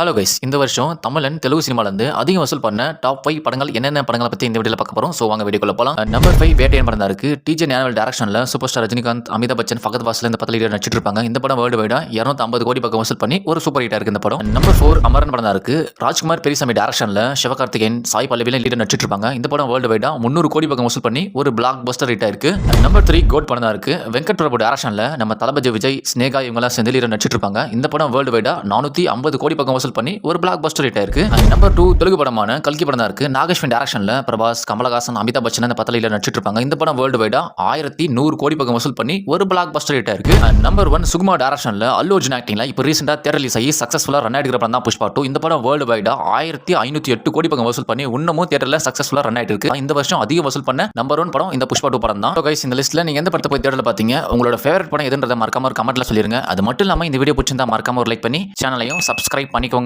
Hello guys, இந்த வருஷம் Tamil and Telugu சினிமாலேருந்து அதிகம் வசூல் பண்ண டாப் 5 படங்கள் என்னென்ன படங்களை பற்றி இந்த வீடியோவில் பார்க்க போகிறோம். ஸோ வாங்க வீடியோக்குள்ள போகலாம். நம்பர் 5 வேட்டையன் படம் தான் இருக்குது. டிஜே ஞானவேல் டேரக்ஷனில் சூப்பர் ஸ்டார் ரஜினிகாந்த், அமிதாப் பச்சன், ஃபகத் ஃபாசில் இந்த படத்தில் நடிச்சிட்டு இருப்பாங்க. இந்த படம் வேர்ல்டு வைடா 250 கோடி பக்கம் வசூல் பண்ணி ஒரு சூப்பர் ஹிட்டாக இருக்குது இந்த படம். நம்பர் 4 அமரன் படம் தான் இருக்குது. ராஜ்குமார் பெரியசாமி டேரக்ஷனில் சிவகார்த்திகேயன், சாய் பல்லவியில் லீடர் நடிச்சிட்டு இருப்பாங்க. இந்த படம் வேர்ல்டு வைடா 300 கோடி பக்கம் வசூல் பண்ணி ஒரு பிளாக் பஸ்டர் ஹிட்டாக இருக்குது. நம்பர் 3 கோட் படம் தான் இருக்குது. வெங்கட் பிரபு டேரக்ஷனில் நம்ம தளபதி விஜய், ஸ்னேகா இவங்கெல்லாம் சேர்ந்து லீடர் நடிச்சிட்டு இருப்பாங்க. இந்த படம் வேர்ல்டு வைடா 450 கோடி பக்கம் வசூல் பண்ணி ஒரு பிளாக் பஸ்டர் ஹிட் ஆயிருக்கு. நம்பர் 2 தெலுங்கு படமான கல்கி படம் தான் இருக்கு. நாகேஷ்வன் டைரக்ஷன்ல பிரபாஸ், கமலஹாசன், அமிதாப் பச்சன் இந்த படத்துல நடிச்சிட்டு இருப்பாங்க. இந்த படம் வேர்ல்டு வைடா 1100 கோடி பக்கம் வசூல் பண்ணி ஒரு பிளாக் பஸ்டர் ஹிட் ஆயிருக்கு. நம்பர் 1 சுகுமார் டைரக்ஷன்ல அல்லு அர்ஜுன் ஆக்டிங்ல இப்போ ரீசெண்டா தியேட்டர் ரிலீஸ் ஆகி சக்சஸ்ஃபுல்லா ரன் ஆயிட்டு படம் தான் புஷ்பா 2. இந்த படம் வேர்ல்டு வைடா 1508 கோடி பக்கம் வசூல் பண்ணி இன்னமும் தியேட்டர்ல சக்சஸ்ஃபுல்லா ரன் ஆயிட்டு இருக்கு. இந்த வருஷம் அதிக வசூல் பண்ண நம்பர் 1 படம் இந்த புஷ்பா 2 படம் தான். கைஸ், இந்த லிஸ்ட்ல நீங்க எந்த படத்தை போய் தியேட்டர்ல பாத்தீங்க, உங்களோட ஃபேவரட் படம் எதுன்றதை மறக்காம ஒரு கமெண்ட்ல சொல்லிருங்க. அது மட்டும் இல்லாம இந்த வீடியோ பிடிச்சிருந்தா மறக்காம ஒரு லைக் பண்ணி சேனலையும் சப்ஸ்கிரைப் பண்ணிக்கோங்க.